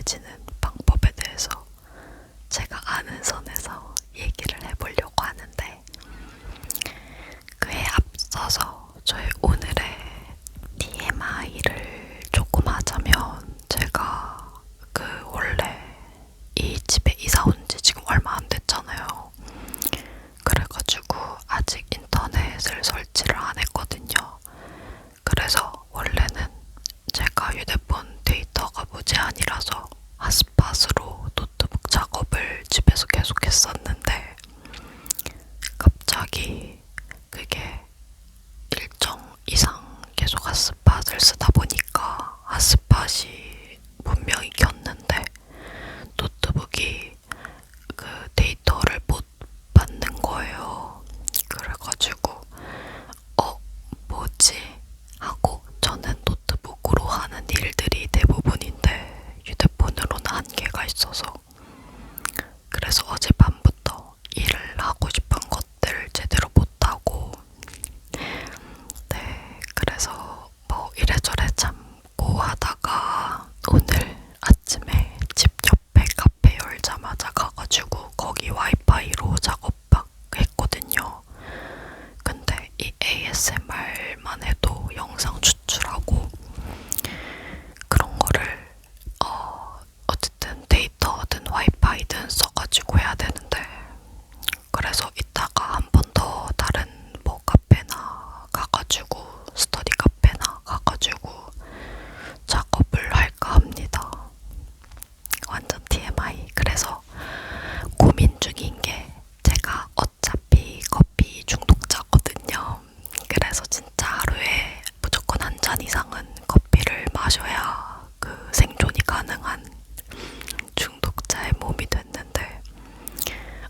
행복해지는 방법에 대해서 제가 아는 선에서 얘기를 해보려고 하는데, 그에 앞서서 저의 오늘의 TMI를 조금 하자면, 제가 원래 이 집에 이사 온 지 지금 얼마 안 됐잖아요. 그래가지고 아직 인터넷을 설치를 안 했거든요. 그래서 원래는 제가 휴대폰 데이터가 무제한이라서 핫스팟으로 노트북 작업을 집에서 계속 했었는데, 갑자기 그게 일정 이상 계속 핫스팟을 쓰다 보니까 핫스팟이 분명히 켰는데 노트북이 그 데이터를 못 받는 거예요. 그래가지고 뭐지? 하고, 저는 노트북으로 하는 일들이 대부분인데 휴대폰으로는 한계가 있어서, 그래서 어젯밤부터 일을 하고 싶은 것들을 제대로 못하고, 네, 그래서 뭐 이래저래 참고 하다가 오늘 아침에 집 옆에 카페 열자마자 가가지고 거기 와이파이로 작업했거든요. 근데 이 ASMR만 해도 영상 추출하고 그런 거를 어쨌든 데이터든 와이파이든 써가지고 해야 되는데, 그래서 이따가 한 번 더 다른 뭐 카페나 가가지고, 스터디 카페나 가가지고 작업을 할까 합니다. 완전 TMI. 그래서 고민 중인 게, 제가 어차피 커피 중독자거든요. 그래서 진짜 하루에 무조건 한 잔 이상은 커피를 마셔야 그 생존이 가능한 중독자의 몸이 됐는데,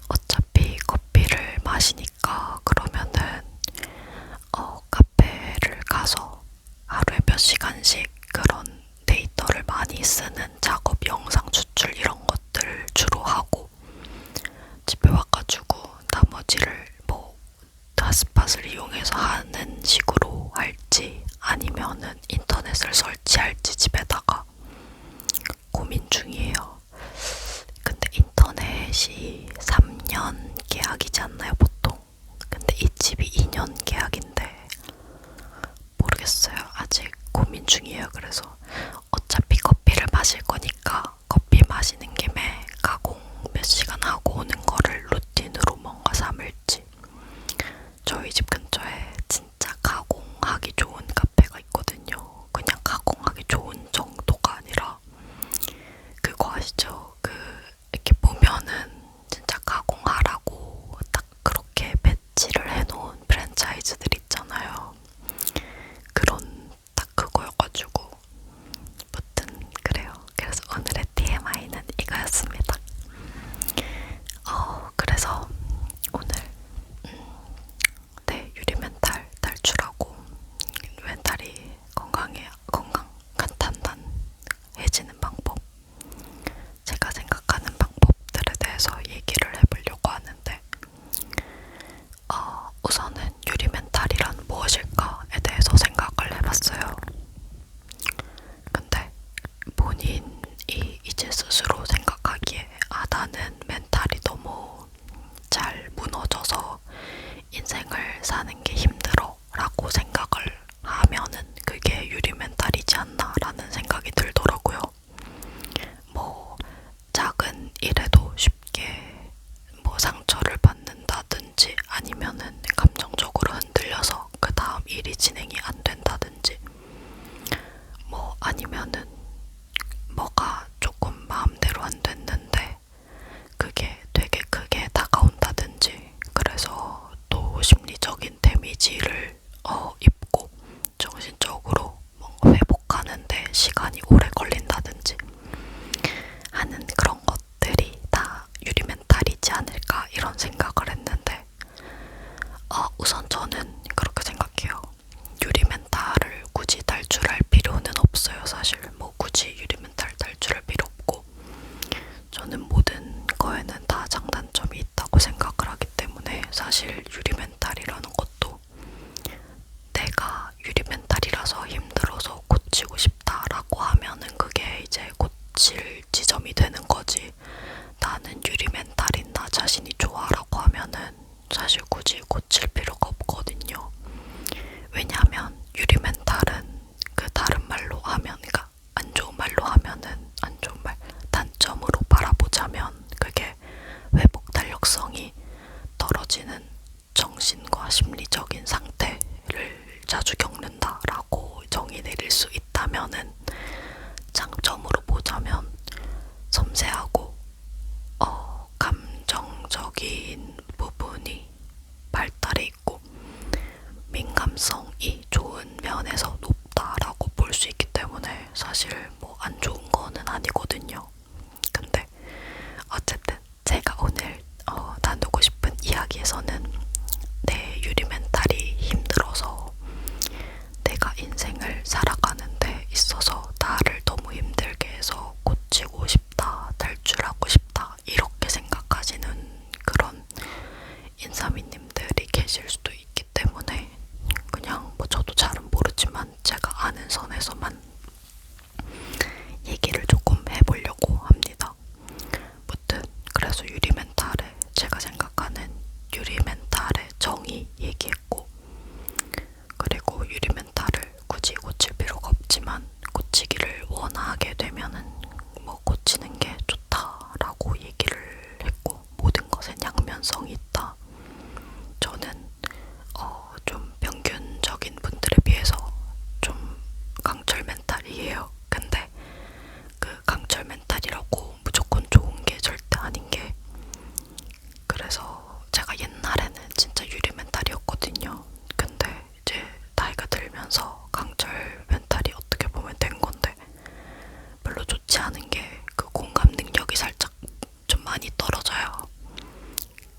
어차피 커피를 마시니까 그러면은 카페를 가서 하루에 몇 시간씩 그런 데이터를 많이 쓰는 작업 영상 추출 이런 것들 주로 하고, 집에 와가지고 나머지를 뭐 핫스팟을 이용해서 하는 식으로 할지 아니면은 인터넷을 설치할지 집에다가 고민 중이에요. 근데 인터넷이 3년 계약이지 않나요, 보통? 근데 이 집이 2년 계약인데 모르겠어요. 아직 고민 중이에요. 그래서 어차피 커피를 마실 거니까 커피 마시는 김에 가공 몇 시간 하고 오는 거를 루틴으로 뭔가 삼을지. 저희 집 근처에 진짜 가공하기 좋은 카페가 있거든요. 그냥 가공하기 좋은 정도가 아니라, 그거 아시죠? 이렇게 보면은 진짜 가공하라고 딱 그렇게 배치를 해놓은 프랜차이즈들 있잖아요. 그런 딱 그거여가지고. 무튼 그래요. 그래서 오늘의 TMI는 이거였습니다. 그래서 오늘 네, 유리 멘탈 탈출하고 멘탈이 간단해지는 방법, 제가 생각하는 방법들에 대해서 얘기를 해보려고 하는데, 우선은 유리 멘탈이란 무엇일까에 대해서 생각을 해봤어요. 근데 본인이 이제 스스로 생각하기에 나는 멘탈이 너무 잘 무너져서 인생을 사는 게 힘들어 라고 생각을 하면은 그게 유리 멘탈이지 않나 라는 생각이 들더라고요. 뭐 작은 일에도 쉽게 뭐 상처를 받는다든지, 아니면은 감정적으로 흔들려서 그 다음 일이 진행이 안 된다든지, 뭐 아니면은 뭐가 조금 마음대로 안 됐는데 그게 되게 크게 다가온다든지, 그래서 또 심리적인 데미지 사실 뭐 안 좋은 거는 아니거든요. 근데 어쨌든 제가 오늘 나누고 싶은 이야기에서는 내 유리 멘탈이 힘들어서 내가 인생을 살아가는데 있어서 나를 너무 힘들게 해서 고치고 싶다, 탈출하고 싶다 이렇게 생각하시는 그런 인사미님들이 계실 수도 있기 때문에 그냥 뭐 저도 잘은 모르지만 제가 아는 선에서만 얘기를 조금 해보려고 합니다. 무튼 그래서 유리 멘탈에 제가 생각하는 유리 멘탈의 정의 얘기했고, 그리고 유리 멘탈을 굳이 고칠 필요가 없지만 고치기를 원하게 되면은 뭐 고치는 게 좋다라고 얘기를 했고, 모든 것엔 양면성이 있다. 저는 좀 평균적인 분들에 비해서 좀 강철 멘탈이에요. 근데 그 강철 멘탈이라고 무조건 좋은 게 절대 아닌 게, 그래서 제가 옛날에는 진짜 유리 멘탈이었거든요. 근데 이제 나이가 들면서 강철 멘탈이 어떻게 보면 된 건데, 별로 좋지 않은 게 그 공감 능력이 살짝 좀 많이 떨어져요.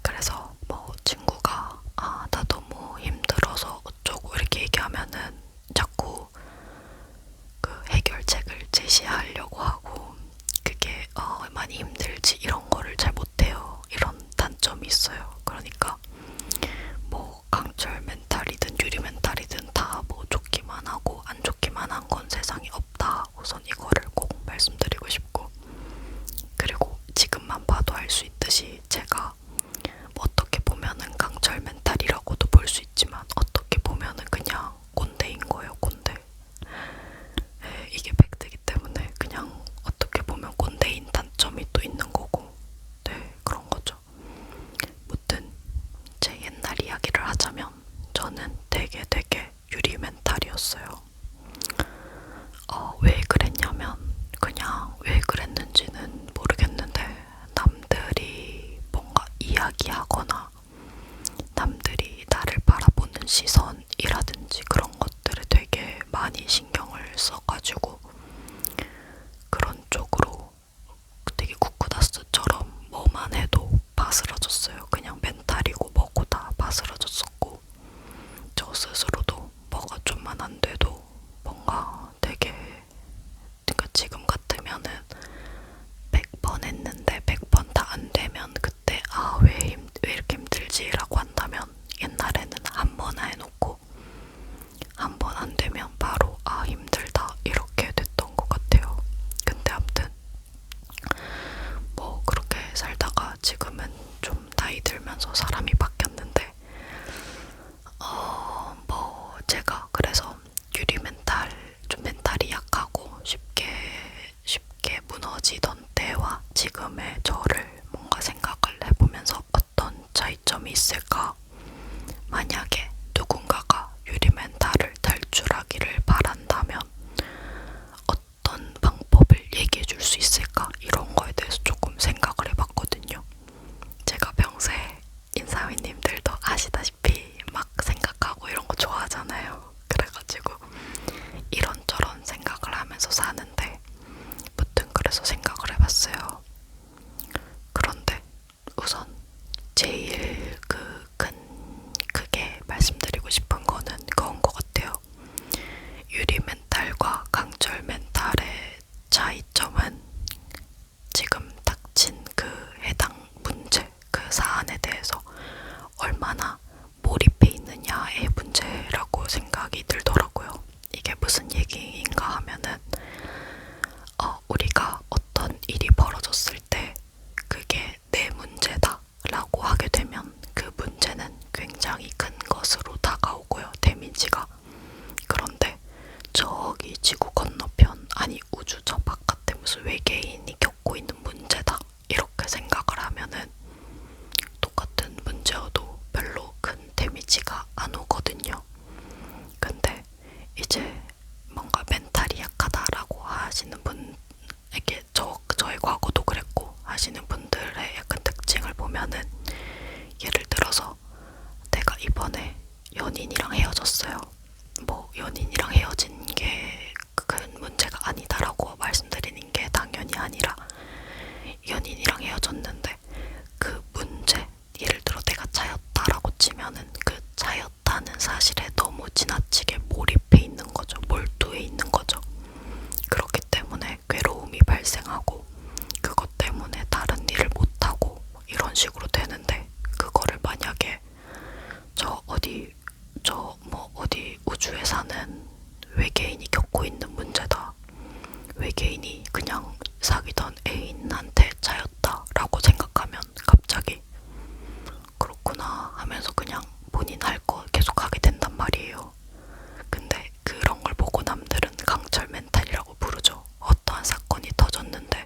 그래서 뭐 친구가 나 너무 힘들어서 어쩌고 이렇게 얘기하면은 자꾸 그 해결책을 제시하려고 하고, 그게 많이 힘들지 이런 거를 잘 못해요. 이런 단점이 있어요. 그러니까 뭐 강철 멘탈이든 유리 멘탈이든 다 뭐 좋기만 하고 안 좋기만 한 건 세상에 없다. 우선 이거를 꼭 말씀드리고 싶고, 그리고 지금만 봐도 알 수 있듯이 제가 뭐 어떻게 보면은 강철 멘탈이라고도 볼 수 있지만 어떻게 보면은 그냥 꼰대인 거예요. 꼰대. 네, 이게 팩트이기 때문에 그냥 어떻게 보면 꼰대인 단점이 또 있는 거고, 네, 그런 거죠. 무튼 제 옛날 이야기를 하자면 저는 되게 유리 멘탈이었어요. 왜 그랬냐면, 그냥 왜 그랬는지는 모르겠는데 남들이 뭔가 이야기하거나 남들이 나를 바라보는 시선이라든지 그런 것들에 되게 많이 신경을 써가지고 그런 쪽으로 되게 쿠쿠다스처럼 뭐만 해도 바스러졌어요. 그냥 멘탈이고 뭐고 다 바스러졌었고, 저 스스로도 뭐가 좀만 안 돼도 뭔가 되게, 그러니까 지금 같으면은 100번 했는데 100번 다 안 되면 그때 왜 이렇게 힘들지? 라고 한다면, 옛날에는 한 번 해놓고 한 번 안 되면 바로 힘들다 이렇게 됐던 것 같아요. 근데 아무튼 뭐 그렇게 살다가 지금은 좀 나이 들면서 사람이 바뀌었는데, 뭐 제가 그래서 유리 멘탈, 좀 멘탈이 약하고 쉽게 무너지던 때와 지금의 저를 뭔가 생각을 해보면서 어떤 차이점이 있을까? 만약에 누군가가 유리 멘탈을 탈출하기를 바란다면 어떤 방법을 얘기해 줄 수 있을까? 이런 거에 대해서 조금 생각을 해봤거든요. 제가 평소에 인사위님들도 아시다시피 막 생각하고 이런 거 좋아하잖아요. 그래가지고 이런저런 생각을 하면서 사는데, 무튼 그래서 생각을 해봤어요. 그런데 우선 제일 크게 외계인이 그냥 사귀던 애인한테 차였다라고 생각하면 갑자기 그렇구나 하면서 그냥 본인 할 거 계속 하게 된단 말이에요. 근데 그런 걸 보고 남들은 강철 멘탈이라고 부르죠. 어떠한 사건이 터졌는데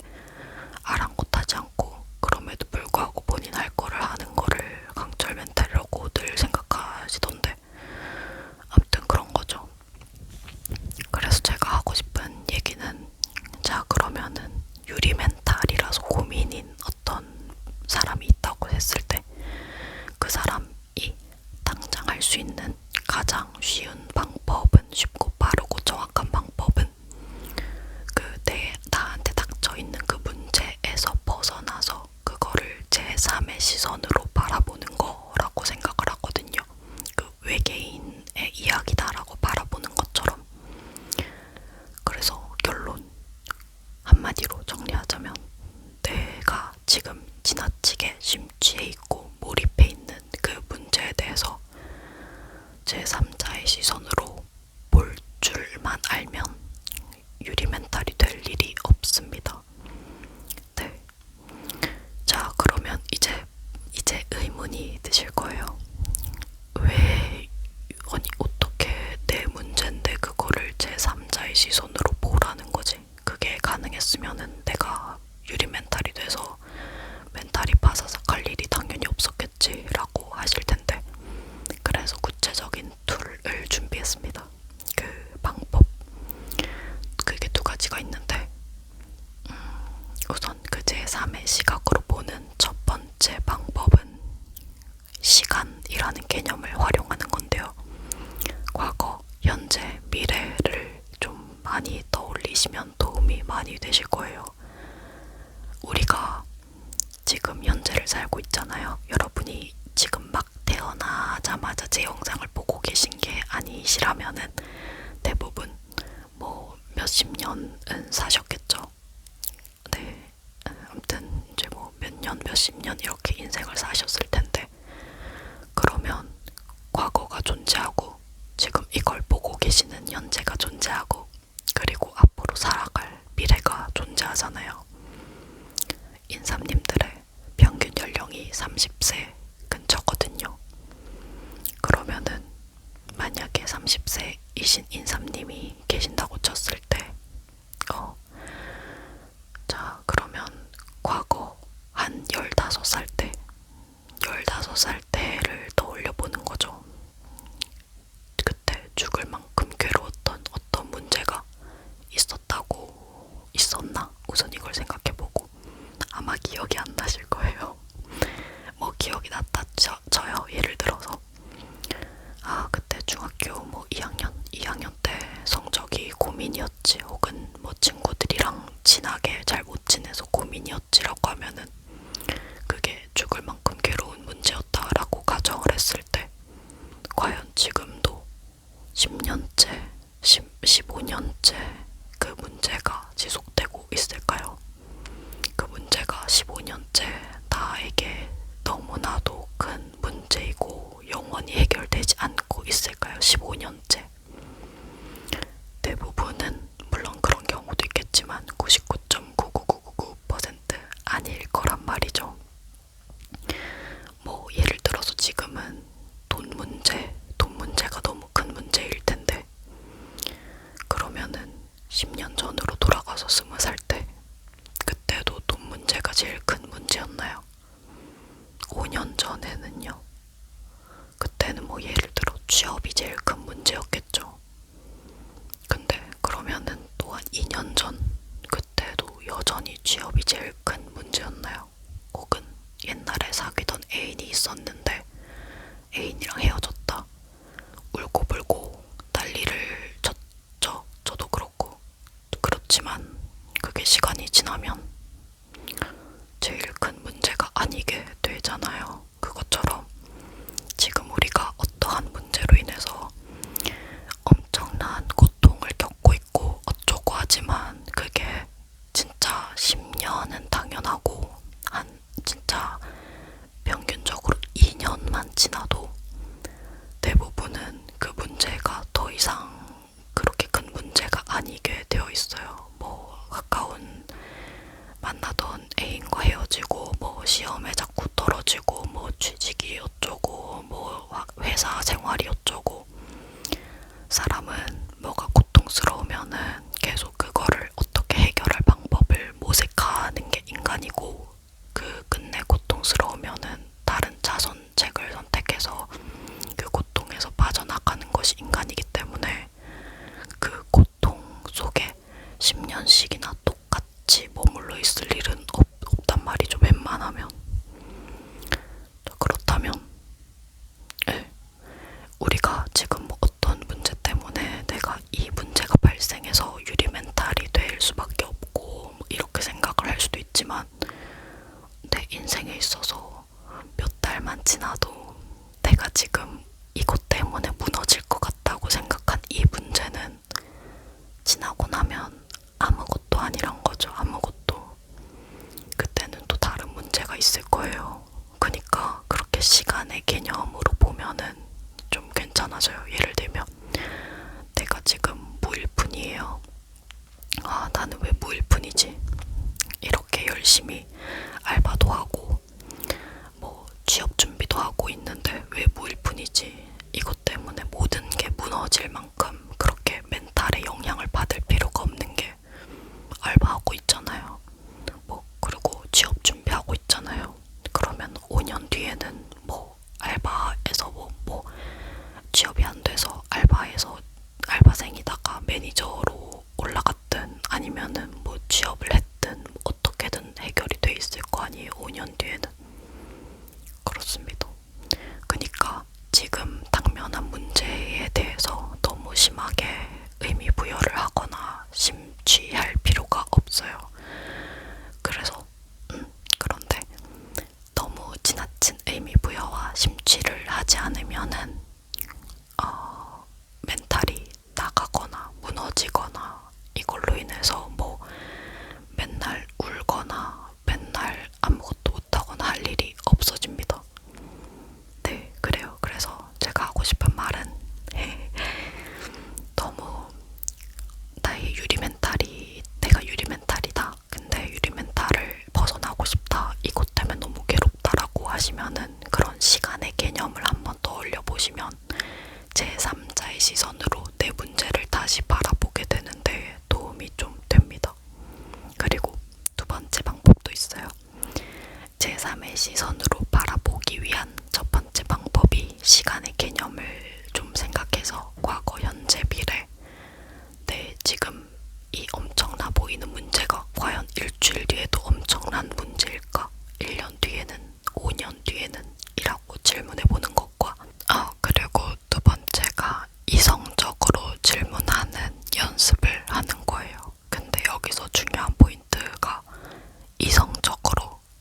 아랑곳하지 않고 그럼에도 불구하고 본인 할 거를 하는 거를 강철 멘탈이라고 늘 생각하시던데, 아무튼 그런 거죠. 그래서 제가 하고 싶은 얘기는, 자 그러면은 유리 멘탈이라서 고민인 어떤 사람이 있다고 했을 때 그 사람이 당장 할 수 있는 가장 쉬운 방법은, 쉽고 빠르고 정확한 방법은 나한테 닥쳐있는 그 문제에서 벗어나서 그거를 제3의 시선으로 바라보는 거라고 생각을 하거든요. 그 외계인의 이야기다라고 바라보는 것처럼. 그래서 결론 한마디로 정리하자면, 내가 지금 지나치게 심취해 있고 몰입해 있는 그 문제에 대해서 제3자의 시선으로 볼 줄만 알면 유리 멘탈이 될 일이 없습니다. 네. 자, 그러면 이제 의문이 드실 거예요. 아니 어떻게 내 문제인데 그거를 제3자의 시선으로 보라는 거지? 그게 가능했으면은 내가 유리 멘탈이 돼서 멘탈이 바사삭할 일이 당연히 없었겠지 라고 하실 텐데, 그래서 구체적인 툴을 준비했습니다. 그 방법, 그게 두 가지가 있는데, 우선 그 제3의 시각으로 보는 첫 번째 방법은 시간이라는 개념을 활용하는 건데요. 과거, 현재, 미래를 좀 많이 떠올리시면 도움이 많이 되실 거예요. 우리가 지금 현재를 살고 있잖아요. 여러분이 지금 막 태어나자마자 제 영상을 보고 계신 게 아니시라면은 대부분 뭐 몇십 년은 사셨겠죠. 네, 아무튼 이제 뭐 몇 년, 몇십 년 이렇게 인생을 사셨을 텐데, 그러면 과거가 존재하고 지금 이걸 보고 계시는 현재가 존재하고 그리고 앞으로 살아갈 미래가 존재하잖아요. 인삼님들의 평균 연령이 30세 근처거든요. 그러면은 만약에 30세이신 인삼님이 계신다고 쳤을 때, 자 그러면 과거 한 15살 때, 15살 때를 떠올려 보는 거죠. 그때 죽을 만큼 괴로웠던 어떤 문제가 있었나? 우선 이걸 생각해보고, 아마 기억이 안 나실 거예요. 뭐 기억이 났다 쳐요. 예를 들어서 그때 중학교 뭐 2학년 때 성적이 고민이었지, 혹은 뭐 친구들이랑 친하게 잘 못 지내서 고민이었지라고 하면은 그게 죽을 만큼 괴로운 문제였다라고 가정을 했을 때, 과연 지금도 10년째, 15년째 그 문제가 지속되고 있을까요? 그 문제가 15년째 나에게 너무나도 큰 문제이고 영원히 해결되지 않고 있을까요? 15년째. 대부분은 물론 그런 경우도 있겠지만 99.99999% 아닐 거란 말이죠. 뭐 예를 들어서 지금은 돈 문제가 너무 큰 문제일 텐데, 그러면은 10년 전으로 돌아가서 20살 때, 그때도 돈 문제가 제일 큰 문제였나요? 5년 전에는요? 그때는 뭐 예를 들어 취업이 제일 큰 문제였겠죠. 근데 그러면은 또한 2년 전, 그때도 여전히 취업이 제일 큰 문제였나요? 혹은 옛날에 사귀던 애인이 있었는데 애인이랑 헤어졌다, 울고불고 난리를 쳤죠. 저도 그렇고. 그렇지만 그게 시간이 지나면 제일 큰 문제가 아니게 되잖아요. 그것처럼 지금 우리가 어떠한 문제로 인해서 엄청난 고통을 겪고 있고 어쩌고 하지만, 그게 진짜 10년은 당연하고 한 진짜 평균적으로 2년만 지나도 대부분은 그 문제가 더 이상 그렇게 큰 문제가 아니게 되어 있어요. 뭐 시험에 자꾸 떨어지고 뭐 취직이 어쩌고 뭐 회사 생활이 어쩌고, 사람은 뭐가 고통스러우면은 계속 그거를 어떻게 해결할 방법을 모색하는 게 인간이고, 그 끝내 고통스러우면은 다른 자선책을 선택해서 그 고통에서 빠져나가는 것이 인간이기 때문에, 그 고통 속에 10년씩이나 똑같이 머물러 있을 일은 없단 말이죠, 웬만하면. 그렇다면 우리가 지금 뭐 어떤 문제 때문에 내가 이 문제가 발생해서 유리 멘탈이 될 수밖에 없고 뭐 이렇게 생각을 할 수도 있지만, 내 인생에 있어서 몇 달만 지나도 내가 지금 이것 때문에 무너질 것 같다고 생각한 이 문제는 지나고 나면 아무것도 아니란 거죠. 아무것도. 그때는 또 다른 문제가 있을 거예요. 그러니까 그렇게 시간의 개념으로 보면은 좀 괜찮아져요. 예를 들면 내가 지금 무일푼이에요. 아, 나는 왜 무일푼이지? 이렇게 열심히 알바도 하고 뭐 취업 준비도 하고 있는데 왜 무일푼이지? 이것 때문에 모든 게 무너질 만큼 그렇게 멘탈에 영향을 받을 필요가 없는 게, 알바하고 있잖아요. 뭐 그리고 취업 준비하고 있잖아요. 그러면 5년 뒤에는 뭐 알바에서 뭐 취업이 안 돼서 알바생이다가 매니저로 올라갔든 아니면은 뭐 취업을 했든 뭐 어떻게든 해결이 돼 있을 거 아니에요, 5년 뒤에는. 그렇습니다. 그러니까 지금 당면한 문제에 대해서 너무 심하게 의미 부여를 하거나 심취할 필요가 없어요. 그래서 그런데 너무 지나친 의미 부여와 심취를 하지 않으면은 멘탈이 나가거나 무너지거나, 이걸로 인해서 뭐 맨날 울거나 맨날 아무것도 못하거나 할 일이 없어집니다. 네, 그래요. 그래서 제가 하고 싶은 말은 너무 내가 유리 멘탈이다. 근데 유리 멘탈을 벗어나고 싶다. 이것 때문에 너무 괴롭다라고 하시면은 그런 시간의 개념을 한번 떠올려 보시면 제3자의 시선으로 내 문제를 다시 바라보게 되는데 도움이 좀 됩니다. 그리고 두 번째 방법도 있어요. 제3의 시선으로 바라보기 위한 첫 번째 방법이 시간의 개념을 좀 생각해서 과거, 현재, 미래, 지금 이 엄청나 보이는 문제가 과연 일주일 뒤에도 엄청난 문제일까? 1년 뒤에는, 5년 뒤에는? 이라고 질문해보는 것과, 그리고 두 번째가 이성적으로 질문하는 연습을 하는 거예요. 근데 여기서 중요한 포인트가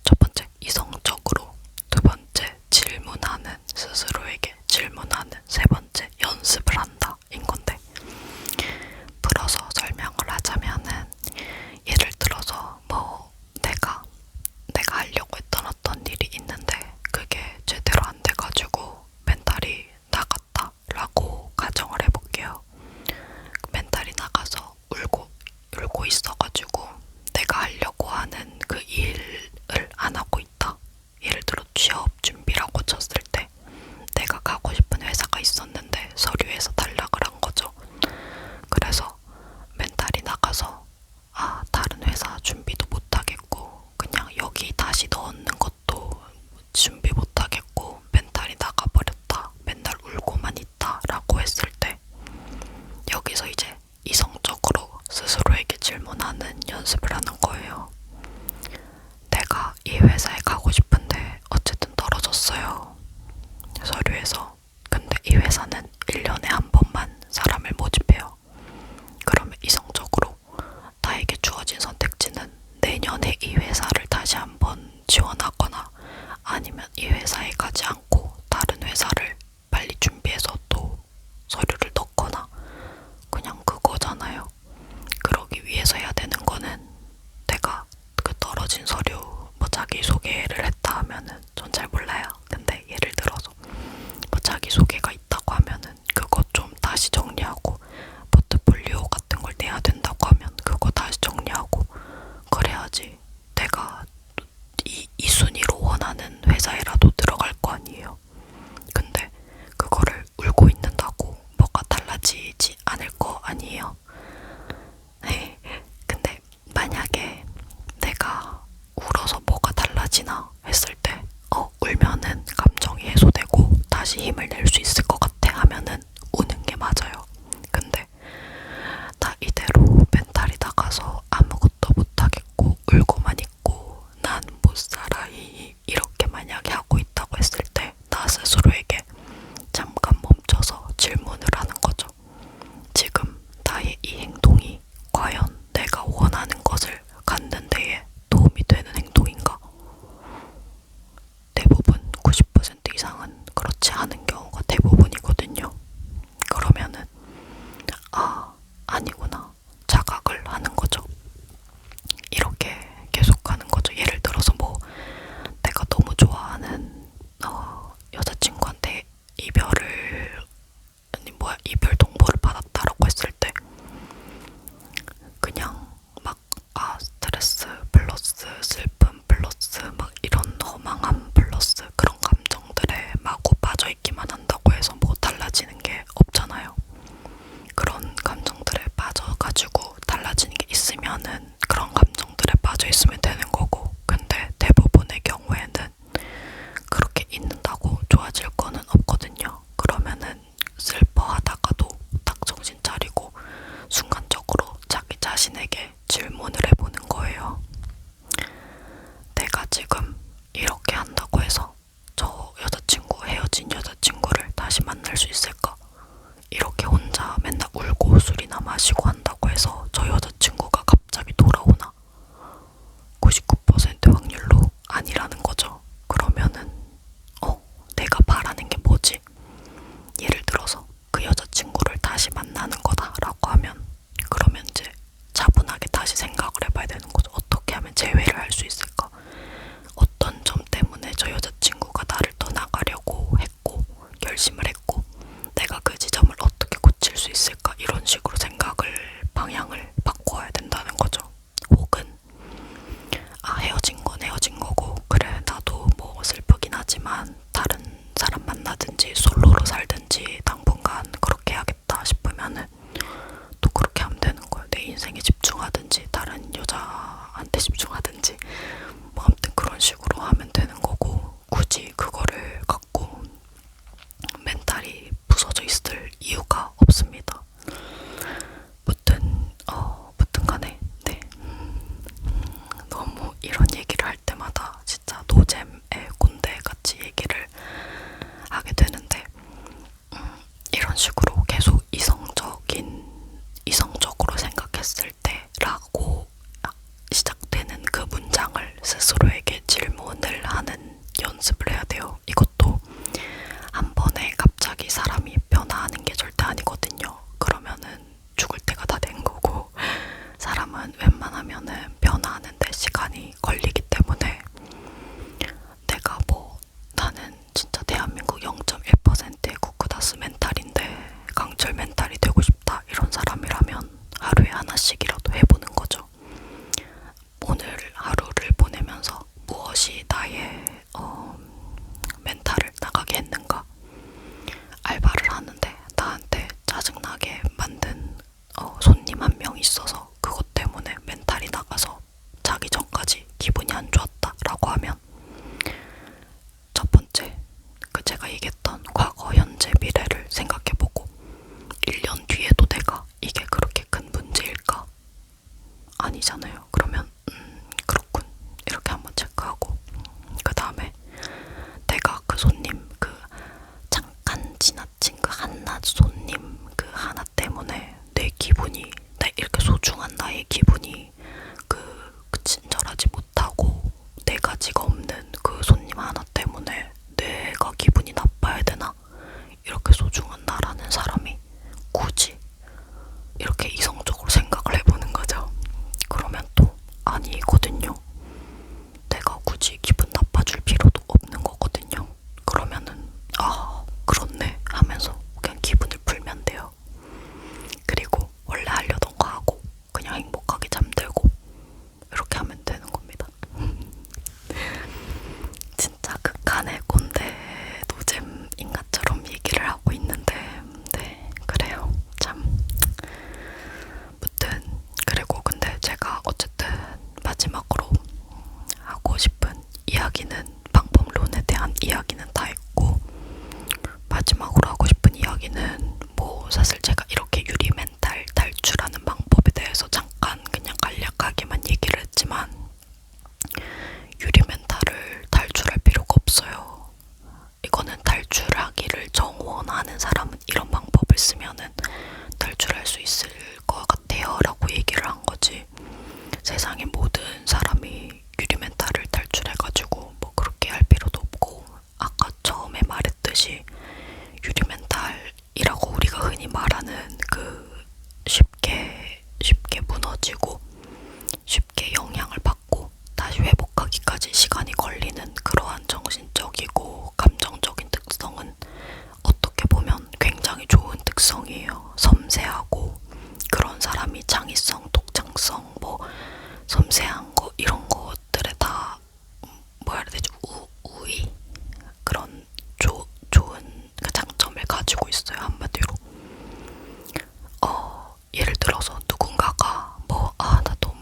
첫 번째 이성적으로, 두 번째 스스로에게 질문하는, 세 번째 연습을 한다 인 건데, 풀어서 설명을 하자면은, 예를 들어서 뭐 내가 하려고 했던 어떤 일이 있는데 그게 제대로 안 돼가지고 멘탈이 나갔다라고 가정을 해볼게요. 멘탈이 나가서 울고 있어가지고 내가 하려고 하는 그 일을 안 하고 있다. 예를 들어 취업 준비라고 쳤을 때 내가 가고 싶은 회사가 있었는데 서류에서 탈락을 한 거죠. 그래서 멘탈이 나가서 다른 회사 준비도 못하겠고 그냥 여기 다시 넣는 것도 준비 못하겠고 멘탈이 나가버렸다. 맨날 울고만 있다 라고 했을 때, 여기서 이제 이성적으로 스스로에게 질문하는 연습을 하는 거예요. 내가 이 회사에 가고 싶은데 어쨌든 떨어졌어요, 서류에서. 근데 이 회사는 1년에 한 번만 사람을 모집해요. 그러면 이성적으로 나에게 주어진 선택지는 내년에 이 회사를 다시 한번 지원하거나 아니면 이 회사에 가지 않고 다른 회사를 빨리 준비해서 또 서류를 넣거나, 그냥 그거잖아요. 그러기 위해서 해야 되는 거는, 내가 그 떨어진 서류 뭐 자기소개를 했다 하면은, 전 잘 몰라요. 근데 예를 들어서 뭐 자기소개가 있다고 하면은 그거 좀 다시 정리하고, 포트폴리오 같은 걸 내야 된다고 하면 그거 다시 정리하고, 그래야지 내가 이 순위로 있으면은 그런 감정들에 빠져 있으면 되는 거고, 근데 대부분의 경우에는 그렇게 있는다고 좋아질 거는 없거든요. 그러면은 슬퍼하다가도 딱 정신 차리고 순간적으로 자기 자신에게 질문을 해보는 거예요. 내가 지금 이렇게 한다고 해서 저 여자친구, 헤어진 여자친구를 다시 만날 수 있을까? 이렇게 혼자 맨날 울고 술이나 마시고 한다고 해서 저 여자친구가 갑자기 돌아오나? 99% 확률로 아니라는 거죠. 그러면은 내가 바라는 게 뭐지? 예를 들어서 그 여자친구를 다시 만나는 거다라고 하면, 그러면 이제 차분하게 다시 생각을 해봐야 되는 거죠. 어떻게 하면 재회를 할 수 있을까? 어떤 점 때문에 저 여자친구가 나를 떠나가려고 했고 결심을 했고, 내가 그 지점을 어떻게 고칠 수 있을까? 이런 식으로 방향을 바꿔야 된다는 거죠. 혹은 헤어진 건 헤어진 거고, 그래 나도 뭐 슬프긴 하지만 다른 사람 만나든지 솔로로 살든지 당분간 그렇게 해야겠다 싶으면은 또 그렇게 하면 되는 거예요. 내 인생에 집중하든지 다른 여자한테 집중하든지 뭐 아무튼 그런 식으로 하면 되는 거고, 굳이 그거를 갖고 멘탈이 부서져 있을 이유가 없습니다. 무튼 간에 네. 너무 이런 얘기를 할 때마다 진짜 노잼의 꼰대같이 얘기를 하게 되는데, 이런 식으로 계속 이성적으로 생각했을 때라고 시작되는 그 문장을 스스로에게 질문을 하는 연습을 해야 돼요. 이것도 한 번에 갑자기 사람이 변화하는 게 절대 아니거든요. 그러면은 죽을 때가 다 된 거고, 사람은 웬만하면은 변화하는데 시간이 걸리기 때문에, 내가 나는 진짜 대한민국 0.1%의 쿠크다스 멘탈인데 강철 멘탈이 되고 싶다 이런 사람이라면 하루에 하나씩이라도 해보는 거죠. 오늘 하루를 보내면서 무엇이 나의 멘탈을 나가게 했는가? 알바를 하는데 나한테 짜증나게 만든 손님 한 명 있어서 그것 때문에 멘탈이 나가서 자기 전까지 기분이 안 좋았다라고 하면, 첫 번째, 제가 얘기했던 과거, 현재, 미래를 생각해보고 1년 뒤에도 내가 이게 그렇게 큰 문제일까? 아니잖아요. 그러면 그렇군 이렇게 한번 체크하고, 그 다음에 내가 그 손님, 잠깐 지나친 그 한낱 손님 그 하나 때문에 내 기분이, 이렇게 소중한 나의 기분이 친절하지 못하고 네 가지가 없는 그 손님 하나 때문에 내가 기분이 나빠야 되나? 이렇게 소중한 나라는 사람이 굳이 이렇게 이성적으로 생각을 해보는 거죠. 그러면 또 아니거든요. 내가 굳이 기분 나빠줄 필요도 없는 거거든요. 그러면은 그렇네 하면서 그냥 기분을 풀면 돼요. 그리고 원래 하려던 거 하고 그냥 행복하게 잠들고 이렇게 하면 되는 겁니다. 진짜 극한의 꼰대 노잼 인간처럼 얘기를 하고 있는데, 네 그래요. 참. 무튼 그리고 근데 제가 어쨌든 마지막으로 하고 싶은 이야기는, 방법론에 대한 이야기는 다 했고, 마지막으로 하고 싶은 이야기는 사실 제가 이렇게 유리 멘탈 탈출하는 방법에 대해서 잠깐 그냥 간략하게만 얘기를 했지만, 유리 멘탈을 탈출할 필요가 없어요. 이거는 탈출하기를 정원하는 사람은 이런 방법을 쓰면은 탈출할 수 있을 것 같아요 라고 얘기를 한 거지, 세상의 모든 사람이 유리 멘탈을 탈출해가지고 그렇게 할 필요도 없고, 아까 처음에 말했듯이 유리 멘탈이라고 우리가 흔히 말하는 쉽게 무너지고 쉽게 영향을 받고 다시 회복하기까지 시간이 걸리는 그러한 정신적이고 감정적인 특성은 어떻게 보면 굉장히 좋은 특성이에요. 섬세하고, 그런 사람이 창의성, 독창성, 섬세한 거 이런 것들에 다 뭐라 해야 되지? 우위? 그런 좋은 장점을 가지고 있어요. 한마디로. 예를 들어서 누군가가 나 너무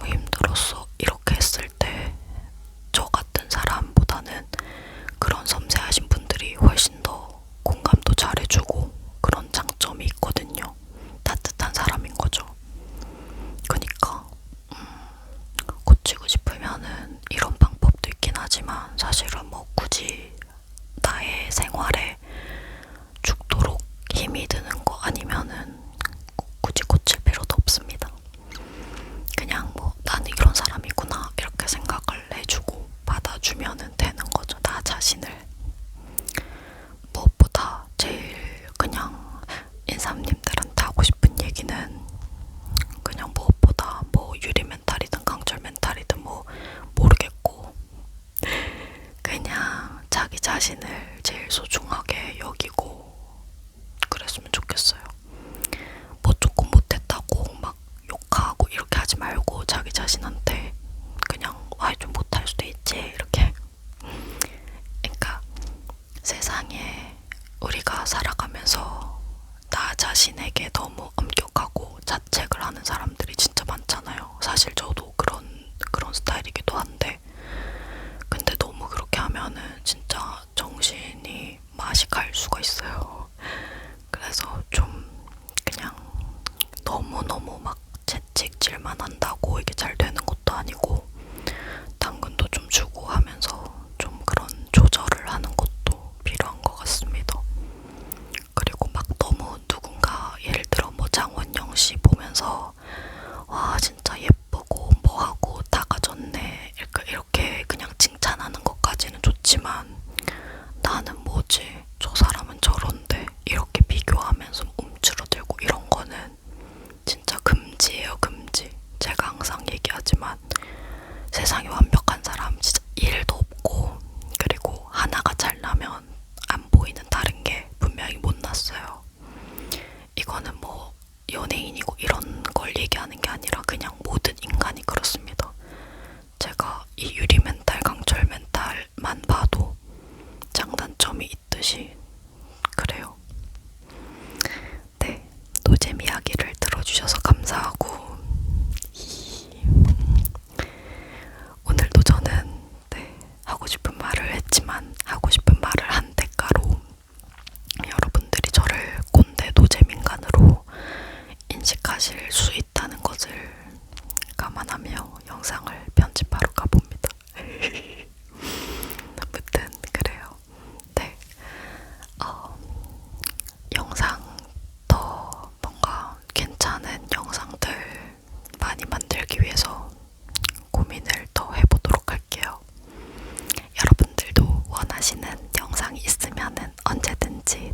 고치고 싶으면은 이런 방법도 있긴 하지만 사실은 뭐 굳이 나의 생활에 죽도록 힘이 드는 거 아니면은 굳이 고칠 필요도 없습니다. 그냥 뭐 나는 이런 사람이구나 이렇게 생각을 해주고 받아주면은 되는 거죠. 나 자신을. 무엇보다 제일 그냥 인삼님들한테 하고 싶은 얘기는 그냥 무엇보다 뭐 유리 멘탈이든 강철 멘탈이든 뭐 모르겠고 그냥 자기 자신을 제일 소중하게 여기고 그랬으면 좋겠어요. 뭐 조금 못했다고 막 욕하고 이렇게 하지 말고 자기 자신한테 그냥 좀 못할 수도 있지 이렇게. 그러니까 세상에 우리가 살아가면서 나 자신에게 너무 엄격하고 자책을 하는 사람들이 진짜 많잖아요. 사실 저도 그런 스타일이기도 한데 근데 너무 그렇게 하면은 진짜 정신이 맛이 갈 수가 있어요. 그래서 좀 그냥 너무너무 막 채찍질만 한다고 이게 잘 되는 것도 아니고 당근도 좀 주고 하면서 좀 그런 조절을 하는 것도 필요한 것 같습니다. 그리고 막 너무 누군가 예를 들어 뭐 장원영 씨 보면서 와 진짜 예쁘고 뭐하고 다 가졌네 이렇게 그냥 칭찬하는 것까지는 좋지만 나는 뭐지 저 사람은 저런데 이렇게 비교하면서 움츠러들고 이런 거는 진짜 금지예요. 금지. 제가 항상 얘기하지만 세상에 완벽한 사람 진짜 1도 없고 그리고 하나가 잘나면 안 보이는 다른 게 분명히 못났어요. 이거는 뭐 연예인이고 이런 걸 얘기하는 게 아니라 그냥 모든 인간이 그렇습니다. 제가 이 유리 멘탈, 강철 멘탈만 봐도 장단점이 있듯이 그래요. 네, 노잼 이야기를 들어주셔서 감사하고 오늘도 저는 하고 싶은 말을 했지만 하고 싶은 말을 한 대가로 여러분들이 저를 꼰대 노잼 인간으로 인식하실 수 있다는 것을 감안하며 영상을 편집하러 가봅니다. 아무튼 그래요. 네, 영상 더 뭔가 괜찮은 영상들 많이 만들기 위해서 고민을 더 해보도록 할게요. 여러분들도 원하시는 영상이 있으면은 언제든지